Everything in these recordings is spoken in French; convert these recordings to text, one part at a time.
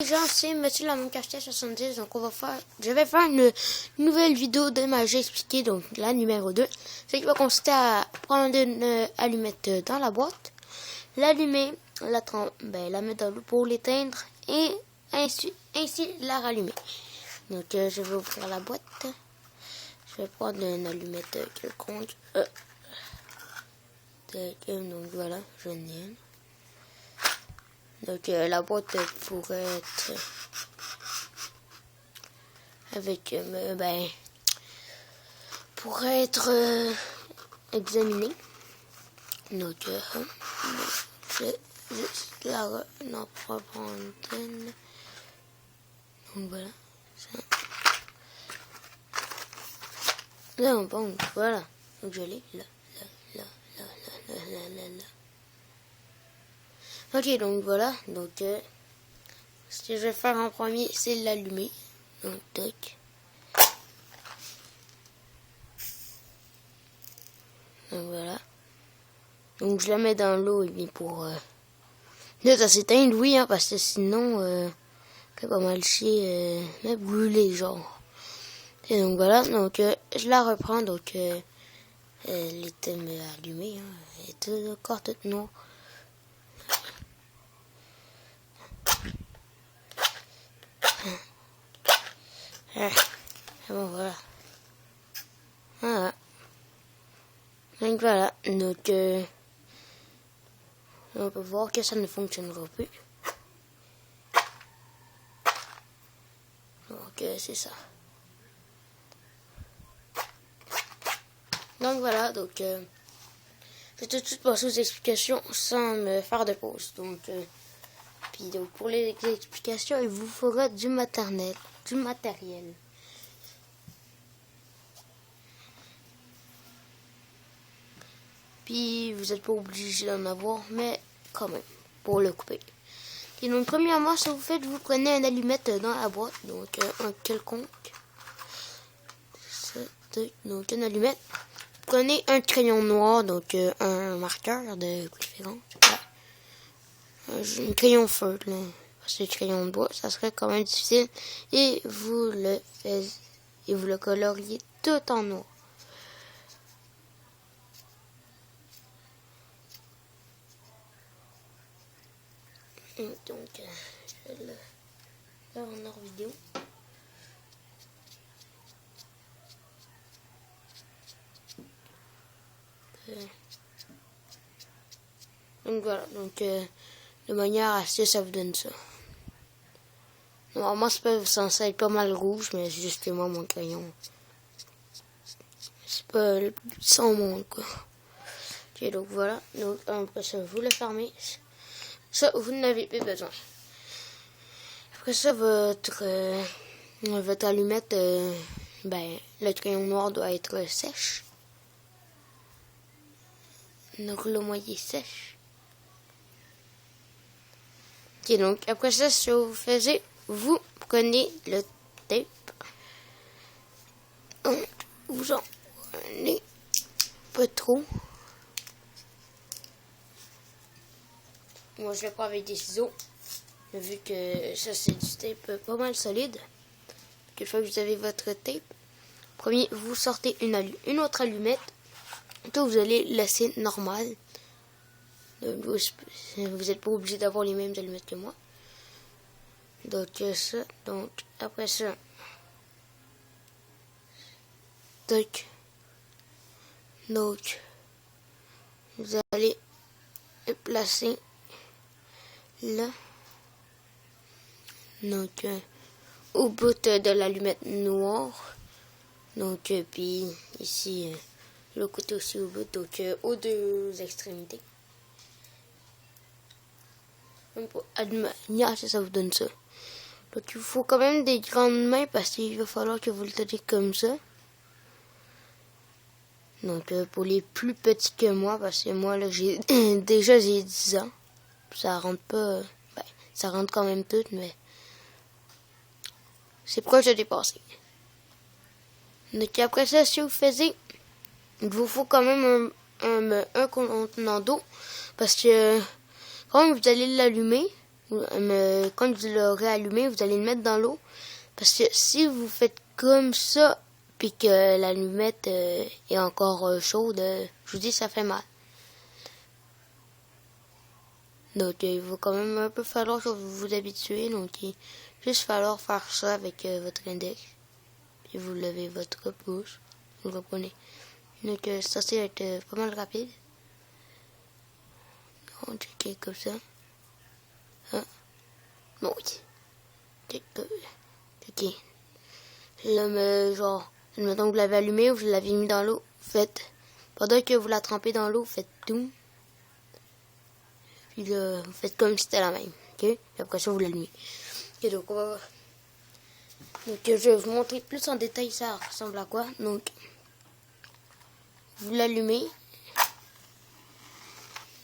gens, c'est Mathieu la Moncacheté 70. Donc je vais faire une nouvelle vidéo de ma j'ai expliqué, donc la numéro 2. C'est qui va consister à prendre une allumette dans la boîte, l'allumer, la mettre dans l'eau pour l'éteindre et ainsi la rallumer. Donc je vais ouvrir la boîte. Je vais prendre une allumette quelconque. Donc voilà, j'en ai une. Donc la boîte pourrait être avec pourrait être examinée. Donc je juste la propre antenne. Donc voilà. Ça. Là bon, voilà. Donc je l'ai là. Ok, donc voilà, donc ce que je vais faire en premier, c'est l'allumer. Donc toc. Donc voilà. Donc je la mets dans l'eau et pour ça s'éteindre, oui, hein, parce que sinon c'est pas mal chier, brûler genre. Et donc voilà, donc je la reprends, donc elle était allumée, hein, elle était encore toute noire. Bon voilà. Voilà. Donc voilà. Donc on peut voir que ça ne fonctionnera plus. Donc c'est ça. Donc voilà. Donc je vais tout de suite passer aux explications sans me faire de pause. Donc puis donc pour les explications, il vous faudra du matériel. Puis vous n'êtes pas obligé d'en avoir, mais quand même, pour le couper. Et donc premièrement, ce que vous faites, vous prenez une allumette dans la boîte, donc un quelconque. Donc une allumette. Vous prenez un crayon noir, donc un marqueur de préférence. Un crayon feutre, là. Parce que le crayon de bois, ça serait quand même difficile. Et vous le coloriez tout en noir. Donc, je vais le faire en hors vidéo. Donc voilà, donc de manière assez, ça vous donne ça. Normalement, c'est censé être pas mal rouge, mais c'est juste que moi, mon crayon, c'est pas le plus sans monde, quoi. Ok, donc voilà, donc après ça, vous le fermez. Ça, vous n'avez plus besoin. Après ça, votre allumette, le crayon noir doit être sèche. Donc le moyen sèche. Ok, donc après ça, ce que vous faites, vous prenez le tape. Donc, vous en prenez pas trop. Moi, je le prends avec des ciseaux. Vu que ça, c'est du tape pas mal solide. Une fois que vous avez votre tape, premier, vous sortez une autre allumette. Tout, vous allez laisser normal. Donc, vous n'êtes pas obligé d'avoir les mêmes allumettes que moi. Donc, ça. Donc, après ça. Donc, vous allez le placer là. Donc, au bout de l'allumette noire. Donc, puis ici, le côté aussi au bout. Donc, aux deux extrémités. Ça vous donne ça. Donc, il vous faut quand même des grandes mains parce qu'il va falloir que vous le teniez comme ça. Donc, pour les plus petits que moi, parce que moi, là, j'ai 10 ans. Ça rentre pas... ça rentre quand même tout, mais... c'est proche de dépasser. Donc, après ça, si vous faisiez... il vous faut quand même un contenant d'eau. Parce que quand vous allez l'allumer, Quand vous l'aurez allumé, vous allez le mettre dans l'eau. Parce que si vous faites comme ça, puis que l'allumette est encore chaude, je vous dis, ça fait mal. Donc, il va quand même un peu falloir que vous vous habituez. Donc, il va juste falloir faire ça avec votre index. Puis vous levez votre pouce. Vous comprenez. Donc, ça, c'est être pas mal rapide. On check comme ça. Ah. Bon, oui. Ok. Là, mais genre, admettons que vous l'avez allumé ou vous l'avez mis dans l'eau. Faites, pendant que vous la trempez dans l'eau, faites tout. Puis là, vous faites comme si c'était la même. Ok? Puis après ça, vous l'allumez. Ok, donc, je vais vous montrer plus en détail ça ressemble à quoi. Donc, vous l'allumez.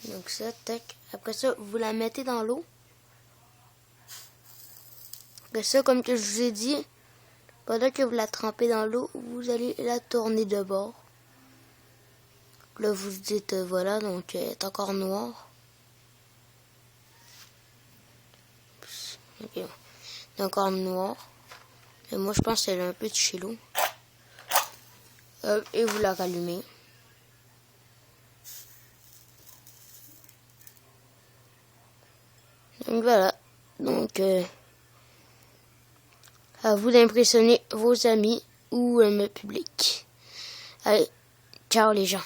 Donc ça, tac. Après ça, vous la mettez dans l'eau. Après ça, comme que je vous ai dit, pendant que vous la trempez dans l'eau, vous allez la tourner de bord. Là, vous dites, voilà, donc elle est encore noire. Ok, elle est encore noire. Et moi, je pense qu'elle a un peu de chez l'eau. Et vous la rallumez. Donc voilà. Donc, à vous d'impressionner vos amis ou le public. Allez, ciao les gens.